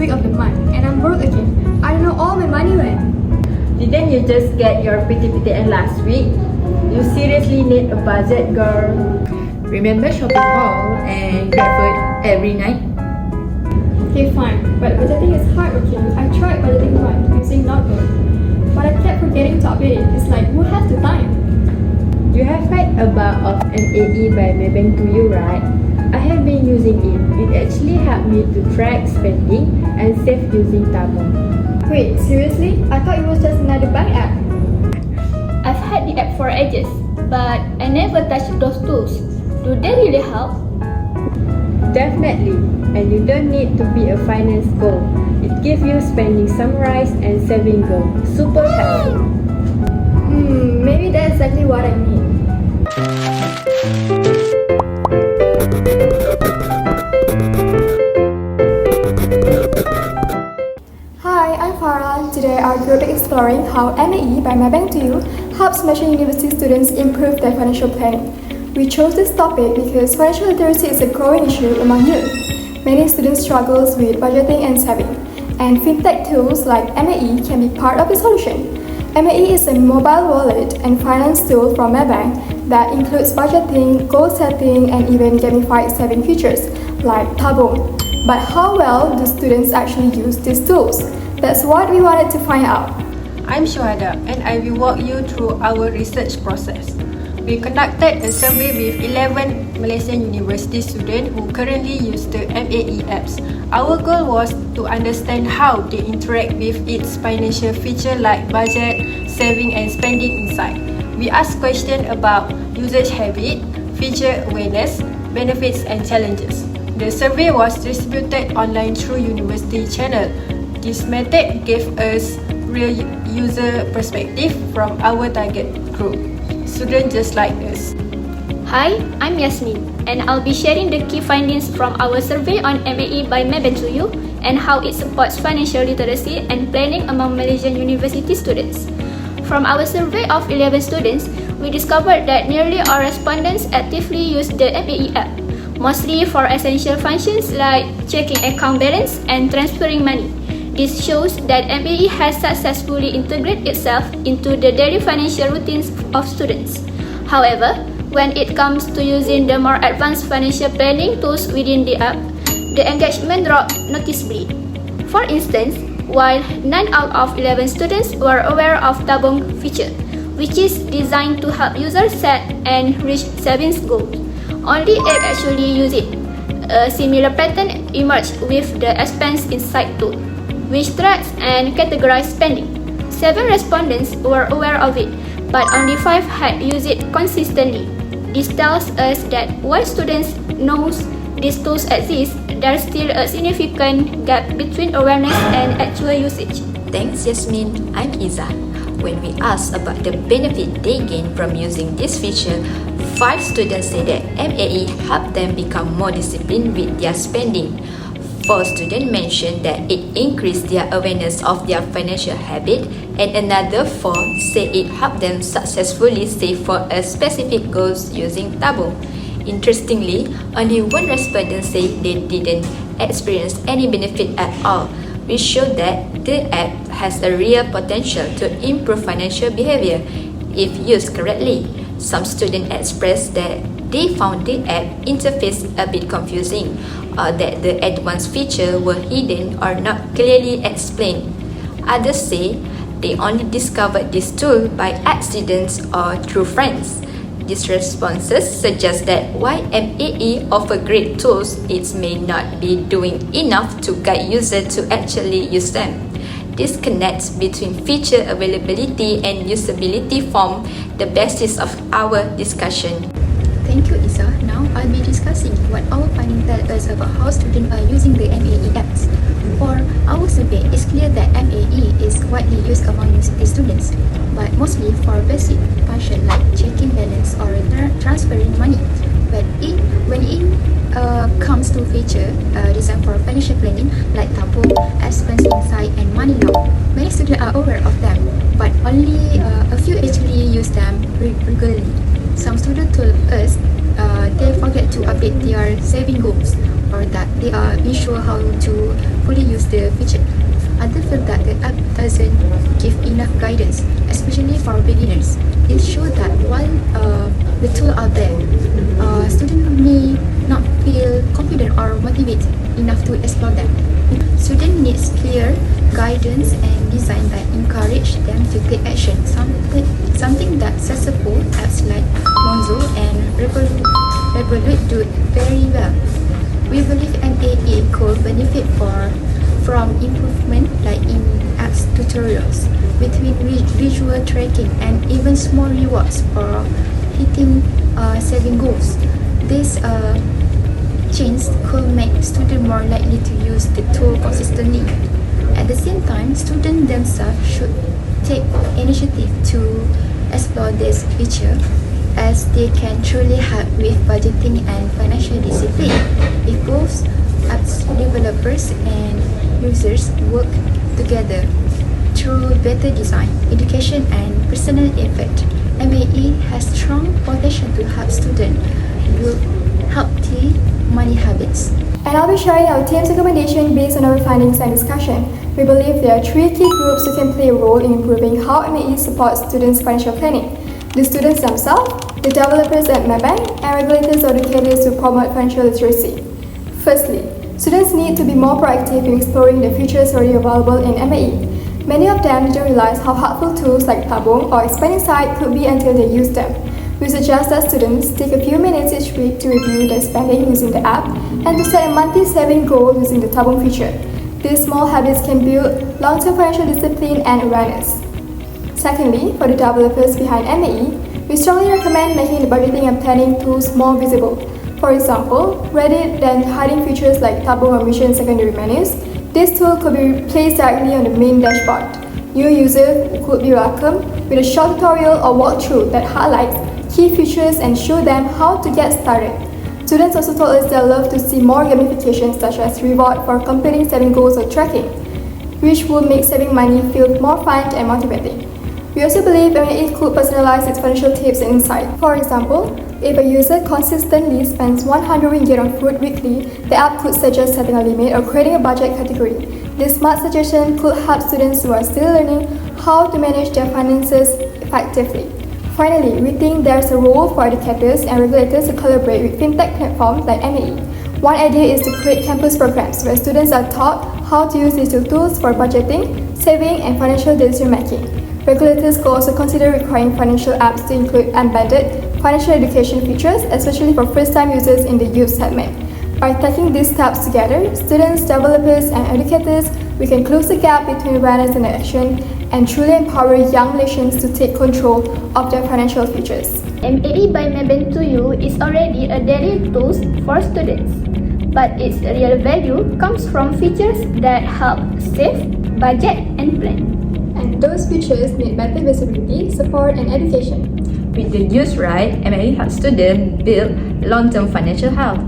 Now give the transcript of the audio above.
week of the month and I'm broke again. I don't know all my money went. Didn't you just get your PTPTN last week? You seriously need a budget, girl. Remember shopping mall and grab food every night? Okay, fine, but budgeting is hard, okay? I tried budgeting once using notebook, but I kept forgetting to update it. It's like, who has the time? You have heard about of MAE by Maybank2u, right? I have been using it. It actually helped me to track spending and save using tabung. Wait, seriously? I thought it was just another bank app. I've had the app for ages, but I never touched those tools. Do they really help? Definitely, and you don't need to be a finance goal. It gives you spending summarized and saving goal. Super helpful. Maybe that's exactly what I need. Hi, I'm Farah. Today our group is exploring how MAE by Maybank2u helps Malaysian university students improve their financial planning. We chose this topic because financial literacy is a growing issue among youth. Many students struggle with budgeting and saving, and fintech tools like MAE can be part of the solution. MAE is a mobile wallet and finance tool from Maybank that includes budgeting, goal setting, and even gamified saving features like tabung. But how well do students actually use these tools? That's what we wanted to find out. I'm Shuhada and I will walk you through our research process. We conducted a survey with 11 Malaysian university students who currently use the MAE apps. Our goal was to understand how they interact with its financial features like budget, saving and spending inside. We asked questions about usage habit, feature awareness, benefits and challenges. The survey was distributed online through university channel. This method gave us real user perspective from our target group, students just like us. Hi, I'm Yasmin, and I'll be sharing the key findings from our survey on MAE by Maybank2u and how it supports financial literacy and planning among Malaysian university students. From our survey of 11 students, we discovered that nearly all respondents actively use the MAE app, mostly for essential functions like checking account balance and transferring money. This shows that MAE has successfully integrated itself into the daily financial routines of students. However, when it comes to using the more advanced financial planning tools within the app, the engagement dropped noticeably. For instance, while 9 out of 11 students were aware of tabung feature, which is designed to help users set and reach savings goals, only 8 actually use it. A similar pattern emerged with the expense insight tool, which tracks and categorizes spending. 7 respondents were aware of it, but only 5 had used it consistently. This tells us that while students know these tools exist, there's still a significant gap between awareness and actual usage. Thanks, Yasmin. I'm Iza. When we asked about the benefit they gain from using this feature, 5 students said that MAE helped them become more disciplined with their spending. 4 students mentioned that it increased their awareness of their financial habit, and another 4 say it helped them successfully save for a specific goals using tabung. Interestingly, only 1 respondent said they didn't experience any benefit at all, which showed that the app has a real potential to improve financial behavior if used correctly. Some students expressed that they found the app interface a bit confusing, or that the advanced features were hidden or not clearly explained. Others say they only discovered this tool by accident or through friends. These responses suggest that while MAE offers great tools, it may not be doing enough to guide users to actually use them. Disconnects between feature availability and usability form the basis of our discussion. Thank you, Isa. Now I'll be discussing what our findings tell us about how students are using the MAE apps. For our survey, it's clear that MAE is widely used among university students, but mostly for basic functions like checking balance or transferring money. But when it comes to feature designed for financial planning like tabung, expense insight, and money law, many students are aware of them, but only a few actually use them regularly. Some students told us they forget to update their saving goals, or that they are unsure how to fully use the feature. Others feel that the app doesn't give enough guidance, especially for beginners. It shows that while the tool out there, students may not feel confident or motivated enough to explore them. Student needs clear guidance and design that encourage them to take action, something that successful apps like Monzo and Revolut do very well. We believe MAE could benefit from improvement like in-apps tutorials, between visual tracking, and even small rewards for hitting saving goals. This change could make students more likely to use the tool consistently. At the same time, students themselves should take initiative to explore this feature, as they can truly help with budgeting and financial discipline. If both apps developers and users work together through better design, education, and personal effort, MAE has strong potential to help students build healthy money habits. And I'll be sharing our team's recommendation based on our findings and discussion. We believe there are 3 key groups who can play a role in improving how MAE supports students' financial planning: the students themselves, the developers at Maybank, and regulators or educators who promote financial literacy. Firstly, students need to be more proactive in exploring the features already available in MAE. Many of them didn't realize how helpful tools like Tabung or Expanding Sight could be until they use them. We suggest that students take a few minutes each week to review their spending using the app and to set a monthly saving goal using the Tabung feature. These small habits can build long-term financial discipline and awareness. Secondly, for the developers behind MAE, we strongly recommend making the budgeting and planning tools more visible. For example, rather than hiding features like Tabung or Mission secondary menus, this tool could be placed directly on the main dashboard. New users could be welcomed with a short tutorial or walkthrough that highlights key features and show them how to get started. Students also told us they love to see more gamification, such as reward for completing saving goals or tracking, which will make saving money feel more fun and motivating. We also believe MAE could personalize its financial tips and insights. For example, if a user consistently spends 100 ringgit on food weekly, the app could suggest setting a limit or creating a budget category. This smart suggestion could help students who are still learning how to manage their finances effectively. Finally, we think there's a role for educators and regulators to collaborate with fintech platforms like MAE. One idea is to create campus programs where students are taught how to use digital tools for budgeting, saving, and financial decision making. Regulators could also consider requiring financial apps to include embedded financial education features, especially for first-time users in the youth segment. By taking these steps together, students, developers, and educators, we can close the gap between awareness and action and truly empower young Malaysians to take control of their financial futures. MAE by Maybank2u is already a daily tool for students, but its real value comes from features that help save, budget, and plan. And those features need better visibility, support, and education. With the use right, MAE helps students build long-term financial health.